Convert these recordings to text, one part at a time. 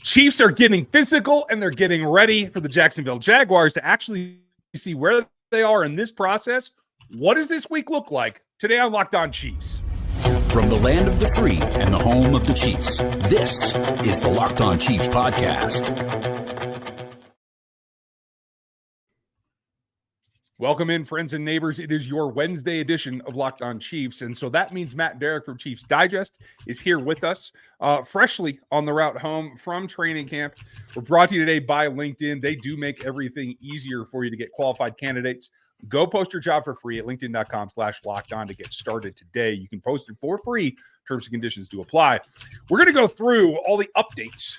Chiefs are getting physical, and they're getting ready for the Jacksonville Jaguars to actually see where they are in this process. What does this week look like? Today on Locked On Chiefs. From the land of the free and the home of the Chiefs, this is the Locked On Chiefs podcast. Welcome in, friends and neighbors. It is your Wednesday edition of Locked On Chiefs. And so that means Matt and Derek from Chiefs Digest is here with us, freshly on the route home from training camp. We're brought to you today by LinkedIn. They do make everything easier for you to get qualified candidates. Go post your job for free at linkedin.com/lockedon to get started today. You can post it for free. Terms and conditions do apply. We're going to go through all the updates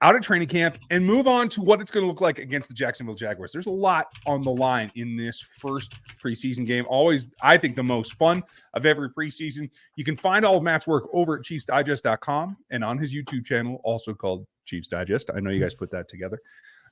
out of training camp and move on to what it's going to look like against the Jacksonville Jaguars. There's a lot on the line in this first preseason game. Always, I think, the most fun of every preseason. You can find all of Matt's work over at ChiefsDigest.com and on his YouTube channel, also called Chiefs Digest. I know you guys put that together.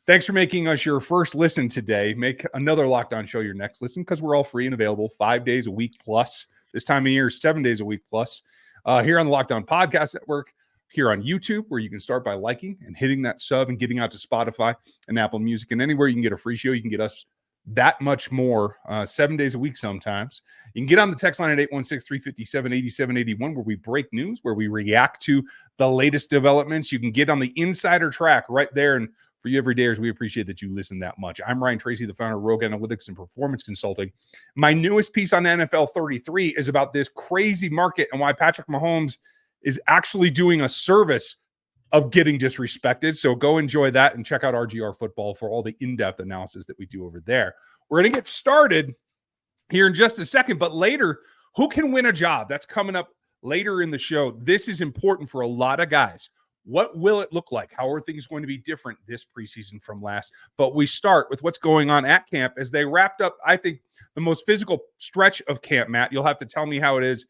Thanks for making us your first listen today. Make another Locked On show your next listen because we're all free and available 5 days a week plus. This time of year, 7 days a week plus. Here on the Locked On Podcast Network, here on YouTube, where you can start by liking and hitting that sub and getting out to Spotify and Apple Music, and anywhere you can get a free show, you can get us that much more 7 days a week sometimes. You can get on the text line at 816-357-8781, where we break news, where we react to the latest developments. You can get on the insider track right there, and for you everydayers, we appreciate that you listen that much. I'm Ryan Tracy, the founder of Rogue Analytics and Performance Consulting. My newest piece on NFL 33 is about this crazy market and why Patrick Mahomes is actually doing a service of getting disrespected. So go enjoy that and check out RGR Football for all the in-depth analysis that we do over there. We're going to get started here in just a second, but later, who can win a job? That's coming up later in the show. This is important for a lot of guys. What will it look like? How are things going to be different this preseason from last? But we start with what's going on at camp as they wrapped up, I think, the most physical stretch of camp, Matt. You'll have to tell me how it is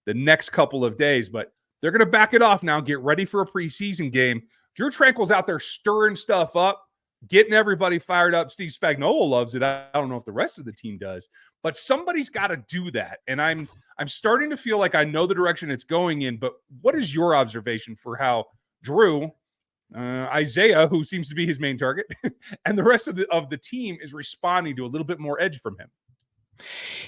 the next couple of days, but they're going to back it off now, get ready for a preseason game. Drue Tranquill's out there stirring stuff up, getting everybody fired up. Steve Spagnuolo loves it. I don't know if the rest of the team does, but somebody's got to do that. And I'm starting to feel like I know the direction it's going in, but what is your observation for how Drue, Isaiah, who seems to be his main target, and the rest of the team is responding to a little bit more edge from him?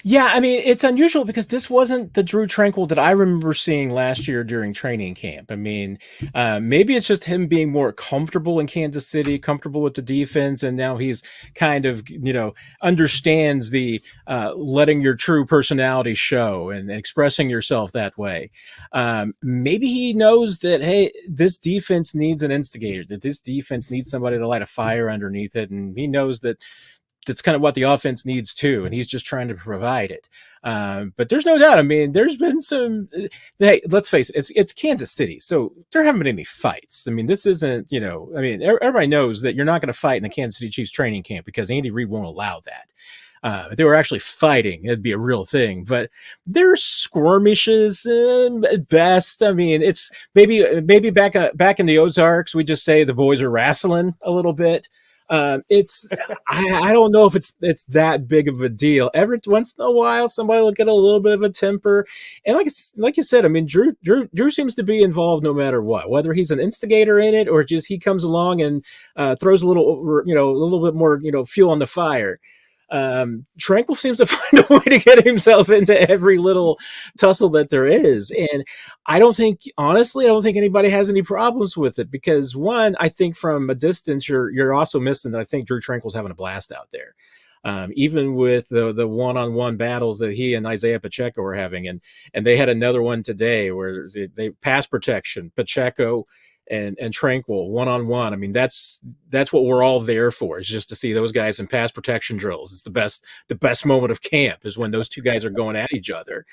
Yeah, I mean, it's unusual because this wasn't the Drue Tranquill that I remember seeing last year during training camp. I mean, maybe it's just him being more comfortable in Kansas City, comfortable with the defense, and now he's kind of, understands the letting your true personality show and expressing yourself that way. Maybe he knows that, hey, this defense needs an instigator, that this defense needs somebody to light a fire underneath it, and he knows that that's kind of what the offense needs too, and he's just trying to provide it. But there's no doubt. I mean, there's been some. Hey, let's face it, it's Kansas City, so there haven't been any fights. I mean, this isn't. Everybody knows that you're not going to fight in the Kansas City Chiefs training camp because Andy Reid won't allow that. If they were actually fighting, it'd be a real thing. But there's skirmishes at best. I mean, it's maybe back in the Ozarks, we just say the boys are wrestling a little bit. I don't know if it's that big of a deal. Every once in a while, somebody will get a little bit of a temper, and like you said, I mean, Drue seems to be involved no matter what, whether he's an instigator in it or just he comes along and throws a little bit more fuel on the fire. Tranquill seems to find a way to get himself into every little tussle that there is. And I don't think anybody has any problems with it because one, I think from a distance, you're also missing that I think Drue Tranquill's having a blast out there. Even with the one-on-one battles that he and Isaiah Pacheco were having. And they had another one today where they pass protection, Pacheco and Tranquill one-on-one. I mean, that's what we're all there for, is just to see those guys in pass protection drills. It's the best moment of camp is when those two guys are going at each other.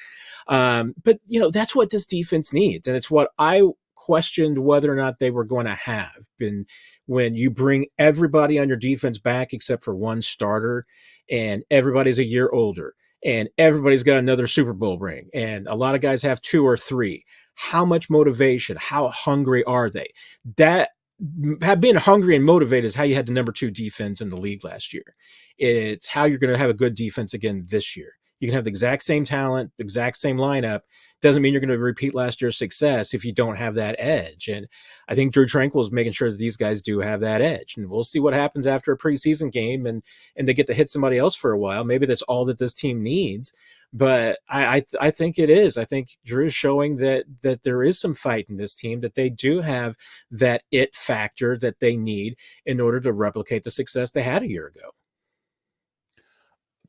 But that's what this defense needs. And it's what I questioned whether or not they were going to have been when you bring everybody on your defense back except for one starter and everybody's a year older and everybody's got another Super Bowl ring and a lot of guys have 2 or 3. How much motivation, how hungry are they? That being hungry and motivated is how you had the number 2 defense in the league last year. It's how you're going to have a good defense again this year. You can have the exact same talent, exact same lineup. Doesn't mean you're going to repeat last year's success if you don't have that edge. And I think Drue Tranquill is making sure that these guys do have that edge. And we'll see what happens after a preseason game and they get to hit somebody else for a while. Maybe that's all that this team needs. But I think it is. I think Drew's showing that there is some fight in this team, that they do have that it factor that they need in order to replicate the success they had a year ago.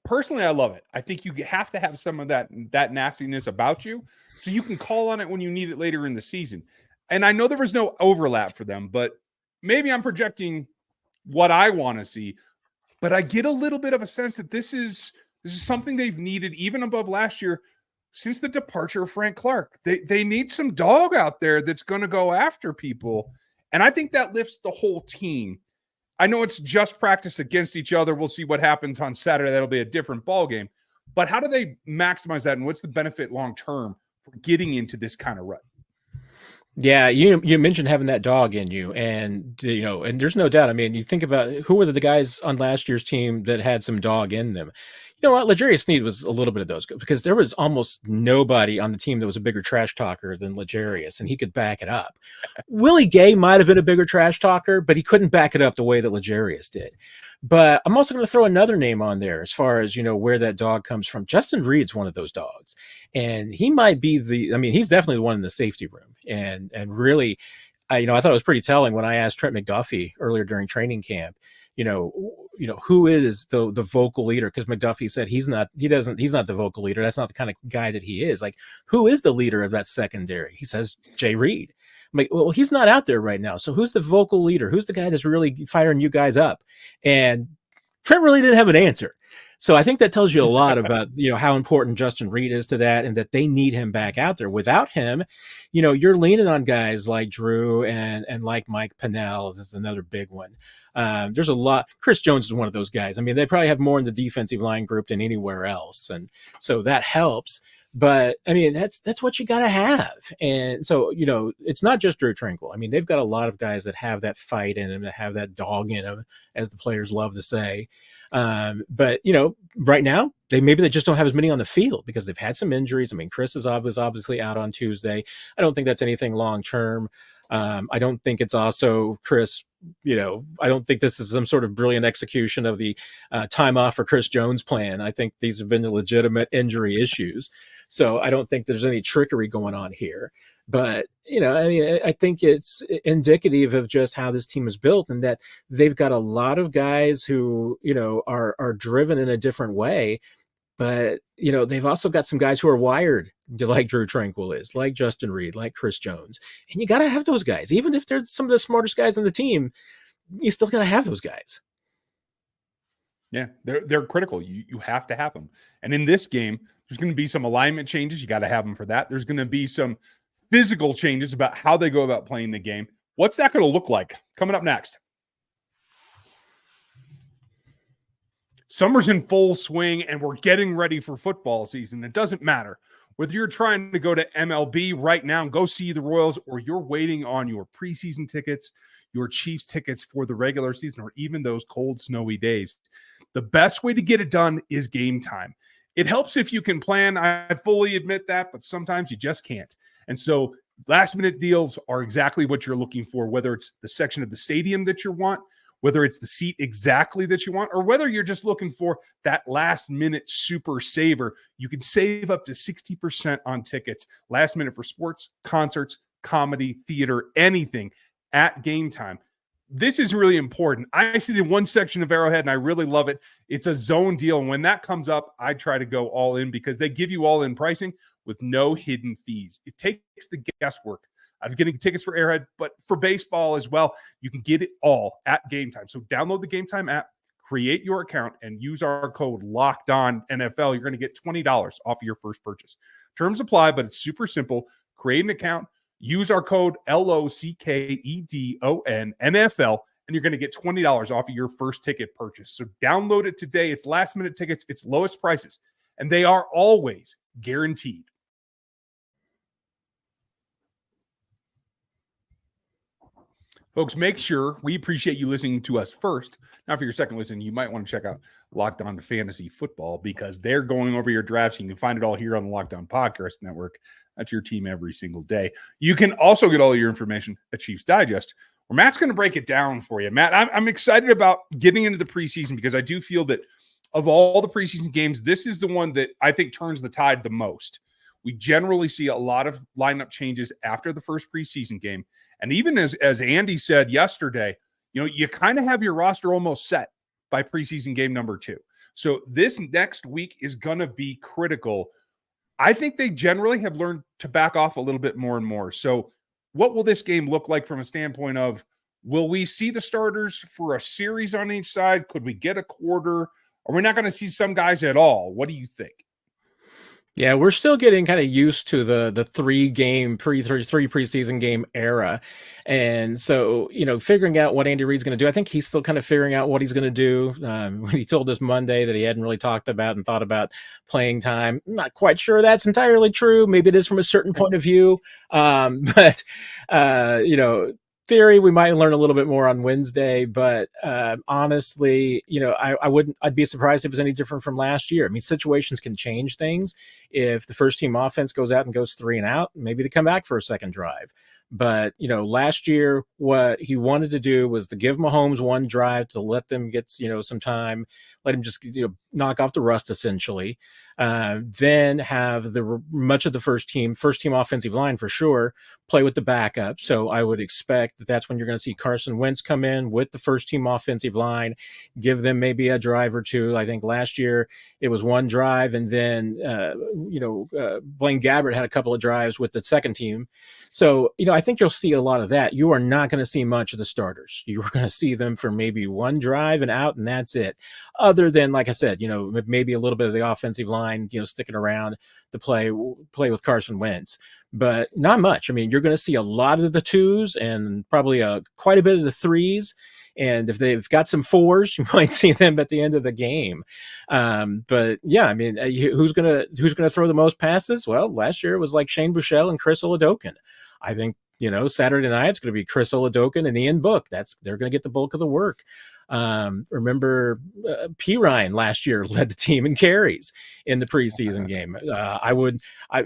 Personally, I love it. I think you have to have some of that nastiness about you so you can call on it when you need it later in the season. And I know there was no overlap for them, but maybe I'm projecting what I want to see. But I get a little bit of a sense that this is something they've needed even above last year since the departure of Frank Clark. They need some dog out there that's going to go after people. And I think that lifts the whole team. I know it's just practice against each other. We'll see what happens on Saturday. That'll be a different ball game. But how do they maximize that? And what's the benefit long-term for getting into this kind of rut? Yeah, you mentioned having that dog in you, and and there's no doubt. I mean, you think about who were the guys on last year's team that had some dog in them. You know what? L'Jarius Sneed was a little bit of those, because there was almost nobody on the team that was a bigger trash talker than L'Jarius, and he could back it up. Willie Gay might have been a bigger trash talker, but he couldn't back it up the way that L'Jarius did. But I'm also going to throw another name on there as far as, where that dog comes from. Justin Reed's one of those dogs, and he might be he's definitely the one in the safety room. And really, I thought it was pretty telling when I asked Trent McDuffie earlier during training camp, who is the vocal leader? Because McDuffie said he's not the vocal leader. That's not the kind of guy that he is. Like, who is the leader of that secondary? He says Jay Reed. I'm like, well, he's not out there right now. So who's the vocal leader? Who's the guy that's really firing you guys up? And Trent really didn't have an answer. So I think that tells you a lot about, how important Justin Reed is to that, and that they need him back out there. Without him, you're leaning on guys like Drue and like Mike Pennell. This is another big one. There's a lot. Chris Jones is one of those guys. I mean, they probably have more in the defensive line group than anywhere else. And so that helps. But I mean, that's what you got to have. And so, it's not just Drue Tranquill. I mean, they've got a lot of guys that have that fight in them, that have that dog in them, as the players love to say. But right now they just don't have as many on the field because they've had some injuries. I mean, Chris was obviously out on Tuesday. I don't think that's anything long-term. I don't think it's also Chris, I don't think this is some sort of brilliant execution of the time off for Chris Jones plan. I think these have been legitimate injury issues. So I don't think there's any trickery going on here. But, I think it's indicative of just how this team is built, and that they've got a lot of guys who, are driven in a different way. But, they've also got some guys who are wired like Drue Tranquill is, like Justin Reed, like Chris Jones. And you got to have those guys. Even if they're some of the smartest guys on the team, you still got to have those guys. Yeah, they're critical. You have to have them. And in this game, there's going to be some alignment changes. You got to have them for that. There's going to be some physical changes about how they go about playing the game. What's that going to look like? Coming up next. Summer's in full swing, and we're getting ready for football season. It doesn't matter whether you're trying to go to MLB right now and go see the Royals, or you're waiting on your preseason tickets, your Chiefs tickets for the regular season, or even those cold, snowy days. The best way to get it done is Gametime. It helps if you can plan. I fully admit that, but sometimes you just can't. And so last-minute deals are exactly what you're looking for, whether it's the section of the stadium that you want, whether it's the seat exactly that you want, or whether you're just looking for that last-minute super saver. You can save up to 60% on tickets last minute for sports, concerts, comedy, theater, anything at Gametime. This is really important. I sit in one section of Arrowhead, and I really love it. It's a zone deal, and when that comes up, I try to go all in because they give you all-in pricing with no hidden fees. It takes the guesswork out of getting tickets for Arrowhead, but for baseball as well. You can get it all at Gametime. So download the Gametime app, create your account, and use our code LOCKEDONNFL. You're going to get $20 off of your first purchase. Terms apply, but it's super simple. Create an account, use our code LOCKEDONNFL, and you're going to get $20 off of your first ticket purchase. So download it today. It's last-minute tickets. It's lowest prices, and they are always guaranteed. Folks, make sure we appreciate you listening to us first. Now, for your second listen, you might want to check out Locked On Fantasy Football because they're going over your drafts. You can find it all here on the Locked On Podcast Network. That's your team every single day. You can also get all your information at Chiefs Digest, where Matt's going to break it down for you. Matt, I'm excited about getting into the preseason because I do feel that of all the preseason games, this is the one that I think turns the tide the most. We generally see a lot of lineup changes after the first preseason game. And even as Andy said yesterday, you kind of have your roster almost set by preseason game number 2. So this next week is going to be critical. I think they generally have learned to back off a little bit more and more. So what will this game look like from a standpoint of, will we see the starters for a series on each side? Could we get a quarter? Are we not going to see some guys at all? What do you think? Yeah, we're still getting kind of used to the three preseason game era. And so, figuring out what Andy Reid's going to do, I think he's still kind of figuring out what he's going to do. When he told us Monday that he hadn't really talked about and thought about playing time, I'm not quite sure that's entirely true. Maybe it is from a certain point of view. But theory, we might learn a little bit more on Wednesday, but honestly, I'd be surprised if it was any different from last year. I mean, situations can change things. If the first team offense goes out and goes 3 and out, maybe they come back for a second drive. But, last year, what he wanted to do was to give Mahomes one drive to let them get, some time, let him just, knock off the rust, essentially. Then have much of the first team offensive line for sure, play with the backup. So I would expect that's when you're going to see Carson Wentz come in with the first team offensive line, give them maybe a drive or two. I think last year it was one drive, and then, Blaine Gabbert had a couple of drives with the second team. So, I think you'll see a lot of that. You are not going to see much of the starters. You are going to see them for maybe one drive and out, and that's it. Other than, like I said, maybe a little bit of the offensive line, sticking around to play with Carson Wentz, but not much. I mean, you're going to see a lot of the 2s and probably quite a bit of the 3s. And if they've got some 4s, you might see them at the end of the game. But yeah, I mean, who's gonna throw the most passes? Well, last year it was like Shane Buechele and Chris Oladokun. I think, Saturday night it's going to be Chris Oladokun and Ian Book. They're going to get the bulk of the work. Remember P. Ryan last year led the team in carries in the preseason game.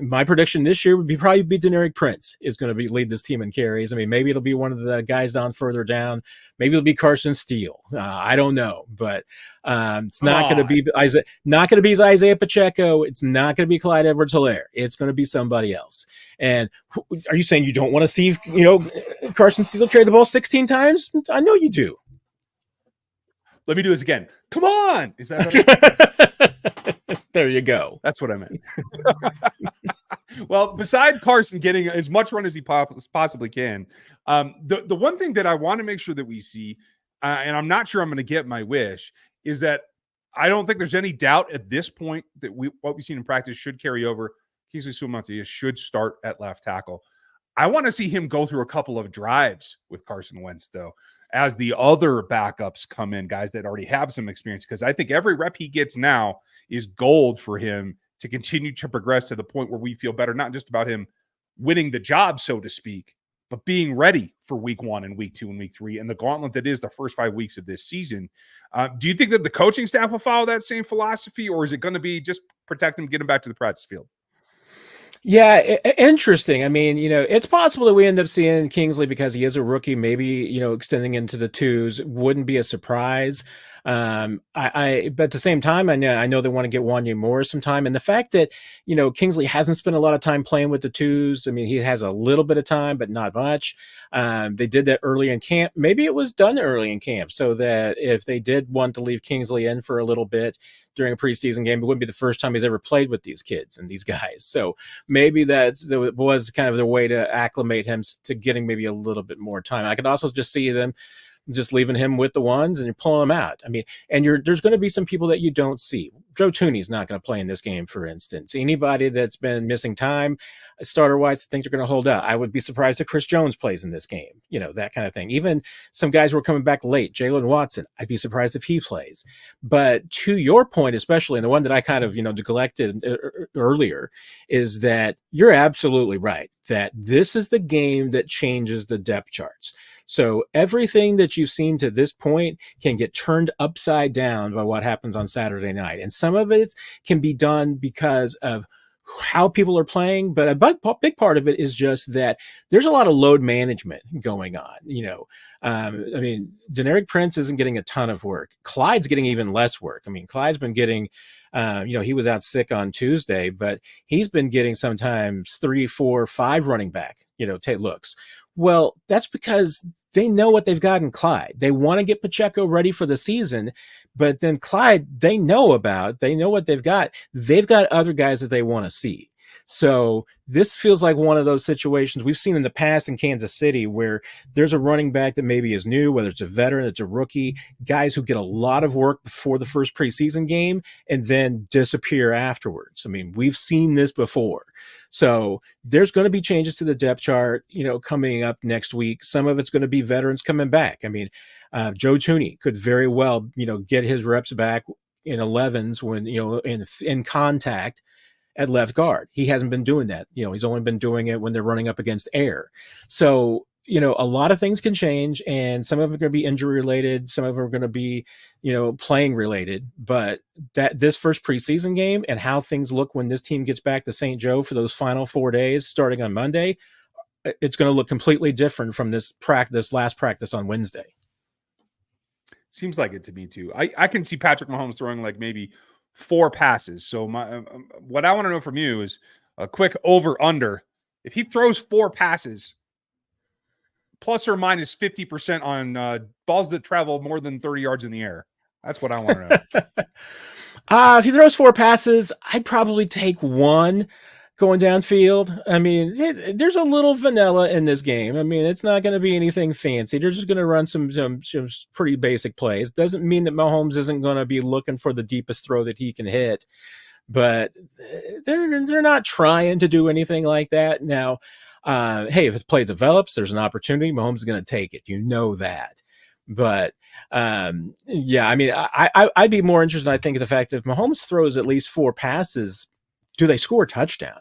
My prediction this year would probably be Deneric Prince is going to lead this team in carries. I mean, maybe it'll be one of the guys further down. Maybe it'll be Carson Steele. I don't know, but it's not going to be Isaiah Pacheco. It's not going to be Clyde Edwards-Helaire. It's going to be somebody else. And are you saying you don't want to see Carson Steele carry the ball 16 times? I know you do. Let me do this again. Come on. Is that There you go. That's what I meant. Well, beside Carson getting as much run as he possibly can, the one thing that I want to make sure that we see, and I'm not sure I'm going to get my wish, is that I don't think there's any doubt at this point that what we've seen in practice should carry over. Kingsley Suamataia should start at left tackle. I want to see him go through a couple of drives with Carson Wentz, though, as the other backups come in, guys that already have some experience, because I think every rep he gets now is gold for him to continue to progress to the point where we feel better, not just about him winning the job, so to speak, but being ready for week 1 and week 2 and week 3 and the gauntlet that is the first 5 weeks of this season. Do you think that the coaching staff will follow that same philosophy, or is it going to be just protect him, get him back to the practice field? Yeah, interesting. I mean, it's possible that we end up seeing Kingsley because he is a rookie, maybe, extending into the 2s. It wouldn't be a surprise. But at the same time, I know they want to get Wanya Moore some time. And the fact that, Kingsley hasn't spent a lot of time playing with the 2s. I mean, he has a little bit of time, but not much. They did that early in camp. Maybe it was done early in camp so that if they did want to leave Kingsley in for a little bit during a preseason game, it wouldn't be the first time he's ever played with these kids and these guys. So maybe that was kind of the way to acclimate him to getting maybe a little bit more time. I could also just see them just leaving him with the ones and you're pulling him out. I mean, and there's going to be some people that you don't see. Joe Tooney's not going to play in this game, for instance. Anybody that's been missing time, starter-wise, I think they're going to hold out. I would be surprised if Chris Jones plays in this game, that kind of thing. Even some guys who are coming back late, Jalen Watson, I'd be surprised if he plays. But to your point, especially, and the one that I kind of, neglected earlier, is that you're absolutely right, that this is the game that changes the depth charts. So everything that you've seen to this point can get turned upside down by what happens on Saturday night. And some of it can be done because of how people are playing, but a big part of it is just that there's a lot of load management going on. I mean, Deneric Prince isn't getting a ton of work. Clyde's getting even less work. I mean, Clyde's been getting, he was out sick on Tuesday, but he's been getting sometimes 3, 4, 5 running back, take looks. Well, that's because they know what they've got in Clyde. They want to get Pacheco ready for the season, but then Clyde, they know what they've got. They've got other guys that they want to see. So this feels like one of those situations we've seen in the past in Kansas City where there's a running back that maybe is new, whether it's a veteran, it's a rookie, guys who get a lot of work before the first preseason game and then disappear afterwards. I mean, we've seen this before. So there's going to be changes to the depth chart, coming up next week. Some of it's going to be veterans coming back. I mean, Joe Thuney could very well, get his reps back in 11s when, in contact at left guard. He hasn't been doing that. He's only been doing it when they're running up against air. So, a lot of things can change, and some of it are going to be injury related. Some of them are going to be, playing related, but this first preseason game and how things look when this team gets back to St. Joe for those final 4 days, starting on Monday, it's going to look completely different from this last practice on Wednesday. Seems like it to me too. I can see Patrick Mahomes throwing like maybe 4 passes. So what I want to know from you is a quick over under. If he throws 4 passes, plus or minus 50% on balls that travel more than 30 yards in the air. That's what I want to know. If he throws 4 passes, I'd probably take 1 going downfield. I mean, there's a little vanilla in this game. I mean, it's not going to be anything fancy. They're just going to run some pretty basic plays. Doesn't mean that Mahomes isn't going to be looking for the deepest throw that he can hit, but they're not trying to do anything like that. Now, hey, if his play develops, there's an opportunity. Mahomes is going to take it. That. But yeah, I mean, I'd be more interested, I think, in the fact that if Mahomes throws at least 4 passes, do they score a touchdown?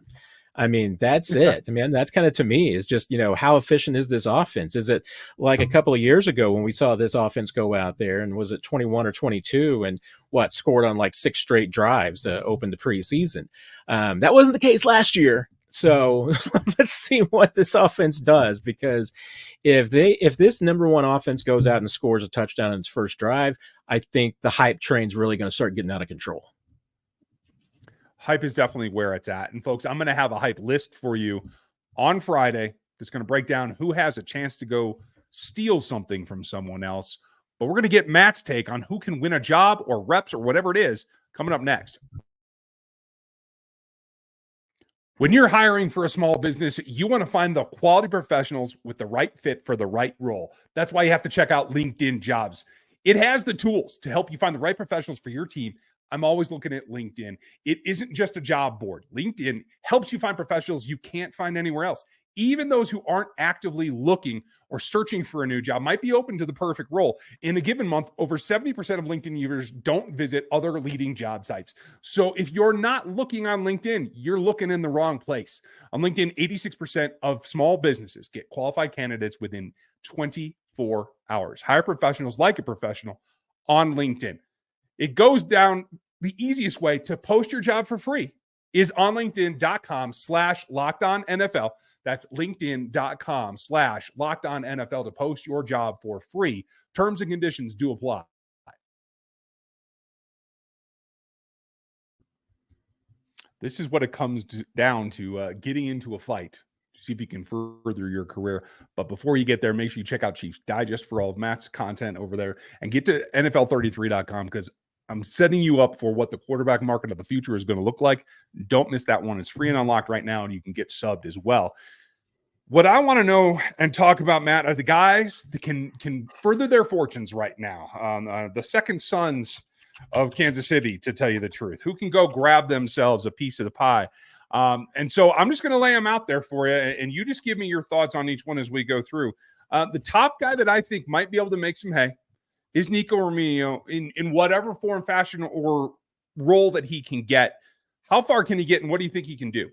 I mean, that's it. I mean, that's kind of, to me, is just, how efficient is this offense? Is it like a couple of years ago when we saw this offense go out there and was it 21 or 22 and scored on like 6 straight drives to open the preseason? That wasn't the case last year. So let's see what this offense does, because if this number one offense goes out and scores a touchdown in its first drive, I think the hype train's really going to start getting out of control. Hype is definitely where it's at. And folks, I'm going to have a hype list for you on Friday that's going to break down who has a chance to go steal something from someone else. But we're going to get Matt's take on who can win a job or reps or whatever it is coming up next. When you're hiring for a small business, you want to find the quality professionals with the right fit for the right role. That's why you have to check out LinkedIn Jobs. It has the tools to help you find the right professionals for your team. I'm always looking at LinkedIn. It isn't just a job board. LinkedIn helps you find professionals you can't find anywhere else. Even those who aren't actively looking or searching for a new job might be open to the perfect role. In a given month, over 70% of LinkedIn users don't visit other leading job sites. So if you're not looking on LinkedIn, you're looking in the wrong place. On LinkedIn, 86% of small businesses get qualified candidates within 24 hours. Hire professionals like a professional on LinkedIn. It goes down the easiest way to post your job for free is on linkedin.com/LockedOnNFL. That's linkedin.com/LockedOnNFL to post your job for free. Terms and conditions do apply. This is what it comes down to, getting into a fight. See if you can further your career. But before you get there, make sure you check out Chiefs Digest for all of Matt's content over there and get to NFL33.com, because I'm setting you up for what the quarterback market of the future is going to look like. Don't miss that one. It's free and unlocked right now, and you can get subbed as well. What I want to know and talk about, Matt, are the guys that can further their fortunes right now. The second sons of Kansas City, to tell you the truth, who can go grab themselves a piece of the pie. And so I'm just going to lay them out there for you, and you just give me your thoughts on each one as we go through. The top guy that I think might be able to make some hay is Nikko Remigio in whatever form, fashion, or role that he can get. How far can he get, and what do you think he can do?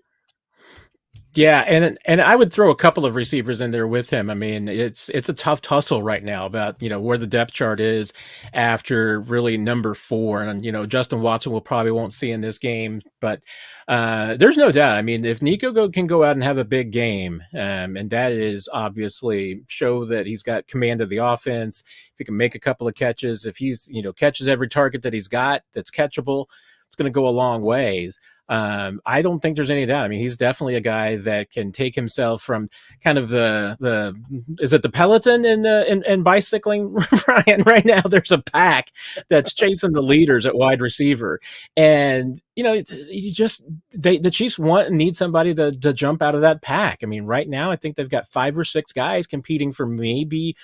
Yeah, and I would throw a couple of receivers in there with him. I mean, it's a tough tussle right now about, where the depth chart is after really number 4. And, Justin Watson will probably won't see in this game, but there's no doubt. I mean, if Nico can go out and have a big game, and that is obviously show that he's got command of the offense, if he can make a couple of catches, if he's, catches every target that he's got that's catchable, it's going to go a long ways. I don't think there's any doubt. I mean, he's definitely a guy that can take himself from kind of the is it the peloton in bicycling, Ryan? Right now, there's a pack that's chasing the leaders at wide receiver, and the Chiefs need somebody to jump out of that pack. I mean, right now, I think they've got 5 or 6 guys competing for maybe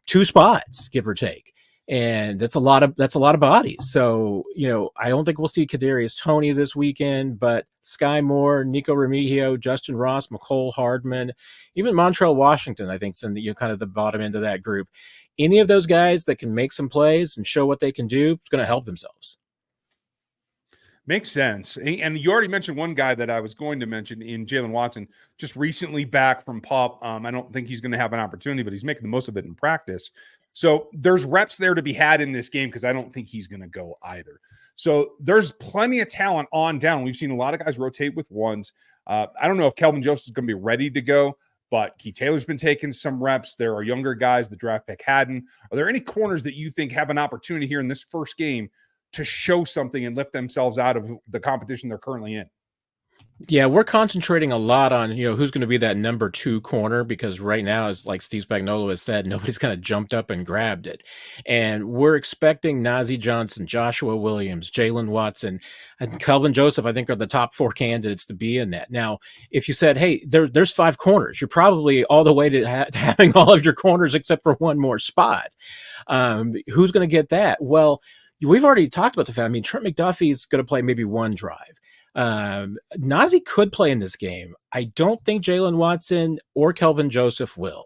2 spots, give or take. And that's a lot of bodies. So, I don't think we'll see Kadarius Toney this weekend, but Sky Moore, Nikko Remigio, Justin Ross, McCole Hardman, even Montrell Washington, I think, is in the kind of the bottom end of that group. Any of those guys that can make some plays and show what they can do, it's going to help themselves. Makes sense. And you already mentioned one guy that I was going to mention in Jalen Watson, just recently back from PUP. I don't think he's going to have an opportunity, but he's making the most of it in practice. So there's reps there to be had in this game because I don't think he's going to go either. So there's plenty of talent on down. We've seen a lot of guys rotate with ones. I don't know if Kelvin Joseph is going to be ready to go, but Key Taylor's been taking some reps. There are younger guys the draft pick hadn't. Are there any corners that you think have an opportunity here in this first game to show something and lift themselves out of the competition they're currently in? Yeah, we're concentrating a lot on, who's going to be that number 2 corner, because right now, as like Steve Spagnuolo has said, nobody's kind of jumped up and grabbed it. And we're expecting Najee Johnson, Joshua Williams, Jalen Watson, and Kelvin Joseph, I think, are the top 4 candidates to be in that. Now, if you said, hey, there's 5 corners, you're probably all the way to having all of your corners except for one more spot. Who's going to get that? Well, we've already talked about the fact, I mean, Trent McDuffie's going to play maybe one drive. Najee could play in this game. I don't think Jalen Watson or Kelvin Joseph will.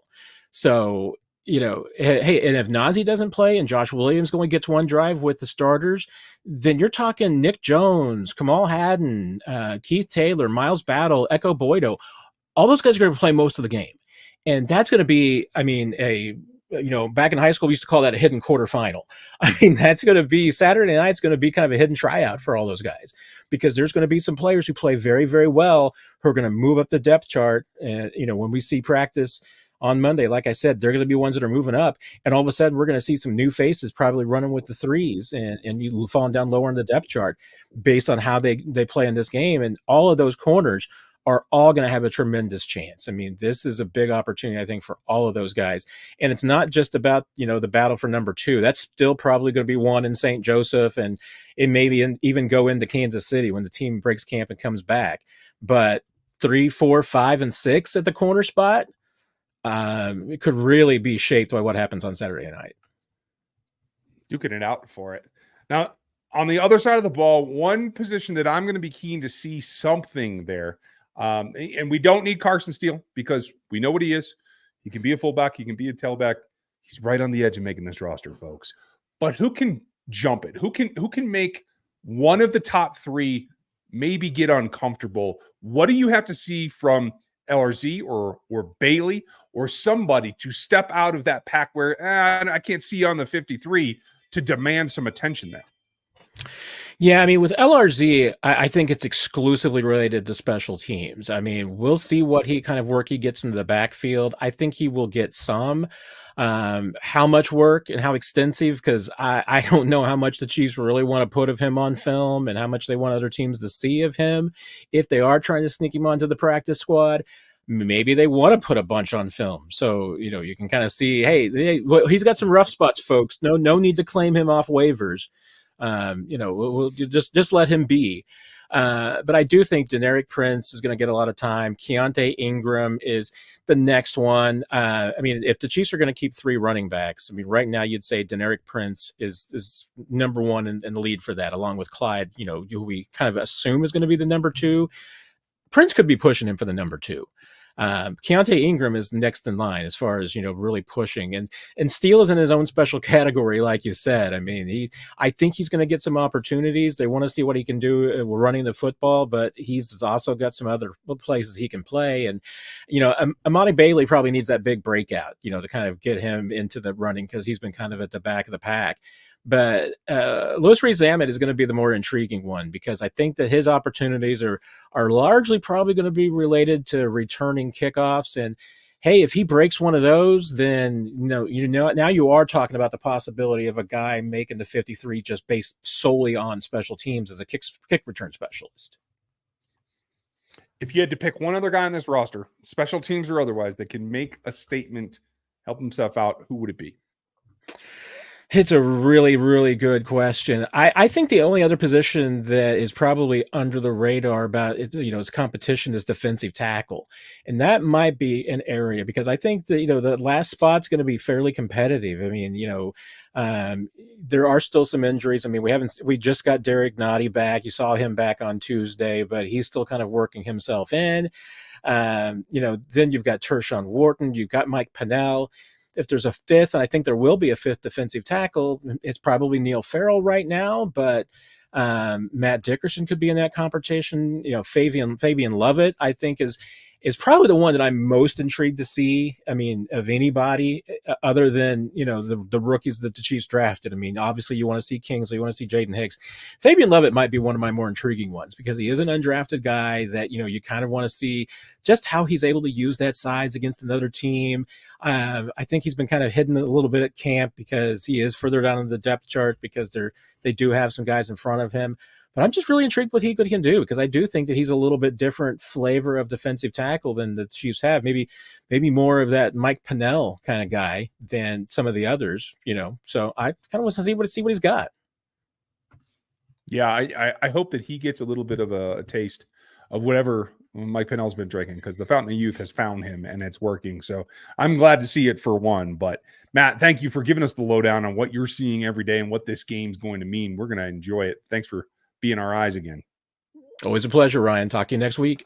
So, hey, and if Najee doesn't play and Josh Williams only gets one drive with the starters, then you're talking Nick Jones, Kamal Haddon, Keith Taylor, Miles Battle, Echo Boydo. All those guys are going to play most of the game. And that's going to be, I mean, back in high school, we used to call that a hidden quarterfinal. I mean, that's going to be Saturday night's going to be kind of a hidden tryout for all those guys, because there's going to be some players who play very, very well who are going to move up the depth chart. And, when we see practice on Monday, like I said, they're going to be ones that are moving up. And all of a sudden, we're going to see some new faces probably running with the 3s and you falling down lower in the depth chart based on how they play in this game. And all of those corners are all going to have a tremendous chance. I mean, this is a big opportunity, I think, for all of those guys. And it's not just about, the battle for number 2. That's still probably going to be won in St. Joseph, and it may even go into Kansas City when the team breaks camp and comes back. But 3, 4, 5, and 6 at the corner spot, it could really be shaped by what happens on Saturday night. Duking it out for it. Now, on the other side of the ball, one position that I'm going to be keen to see something there, and we don't need Carson Steele because we know what he is. He can be a fullback. He can be a tailback. He's right on the edge of making this roster, folks. But who can jump it? Who can make one of the top 3 maybe get uncomfortable? What do you have to see from LRZ or Bailey or somebody to step out of that pack where I can't see you on the 53 to demand some attention there? Yeah, I mean, with LRZ, I think it's exclusively related to special teams. I mean, we'll see what kind of work he gets into the backfield. I think he will get some. How much work and how extensive, because I don't know how much the Chiefs really want to put of him on film and how much they want other teams to see of him. If they are trying to sneak him onto the practice squad, maybe they want to put a bunch on film. So, you can kind of see, hey, he's got some rough spots, folks. No need to claim him off waivers. We'll just let him be. But I do think Deneric Prince is going to get a lot of time. Keontae Ingram is the next one. I mean, if the Chiefs are going to keep 3 running backs, I mean, right now you'd say Deneric Prince is number 1 in the lead for that, along with Clyde, who we kind of assume is going to be the number 2. Prince could be pushing him for the number 2. Keontae Ingram is next in line as far as, really pushing, and Steele is in his own special category, like you said. I mean, I think he's going to get some opportunities. They want to see what he can do running the football, but he's also got some other places he can play. And, Amani Bailey probably needs that big breakout, to kind of get him into the running, because he's been kind of at the back of the pack. But Louis Rees-Zammit is going to be the more intriguing one, because I think that his opportunities are largely probably going to be related to returning kickoffs. And hey, if he breaks one of those, then now you are talking about the possibility of a guy making the 53 just based solely on special teams as a kick return specialist. If you had to pick one other guy on this roster, special teams or otherwise, that can make a statement, help himself out, who would it be? It's a really, really good question. I think the only other position that is probably under the radar about it, its competition, is defensive tackle. And that might be an area, because I think that, the last spot's going to be fairly competitive. I mean, there are still some injuries. I mean, we just got Derek Nottie back. You saw him back on Tuesday, but he's still kind of working himself in. Then you've got Tershawn Wharton, you've got Mike Pennell. If there's a fifth, and I think there will be a fifth defensive tackle, it's probably Neil Farrell right now, but Matt Dickerson could be in that competition. Fabian Lovett, I think, is probably the one that I'm most intrigued to see. I mean, of anybody other than, the rookies that the Chiefs drafted. I mean, obviously you want to see Kingsley, you want to see Jaden Hicks. Fabian Lovett might be one of my more intriguing ones, because he is an undrafted guy that, you kind of want to see just how he's able to use that size against another team. I think he's been kind of hidden a little bit at camp, because he is further down in the depth chart, because they do have some guys in front of him. But I'm just really intrigued what he can do, because I do think that he's a little bit different flavor of defensive tackle than the Chiefs have. Maybe more of that Mike Pennell kind of guy than some of the others, So I kind of want to see what he's got. Yeah, I hope that he gets a little bit of a taste of whatever Mike Pennell's been drinking, because the Fountain of Youth has found him and it's working. So I'm glad to see it for one. But Matt, thank you for giving us the lowdown on what you're seeing every day and what this game's going to mean. We're going to enjoy it. Thanks for being our eyes again. Always a pleasure, Ryan. Talk to you next week.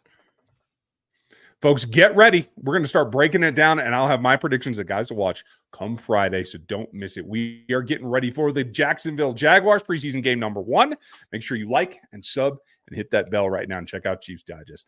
Folks, get ready. We're going to start breaking it down, and I'll have my predictions of guys to watch come Friday, so don't miss it. We are getting ready for the Jacksonville Jaguars preseason game number 1. Make sure you like and sub and hit that bell right now and check out Chiefs Digest. Thanks.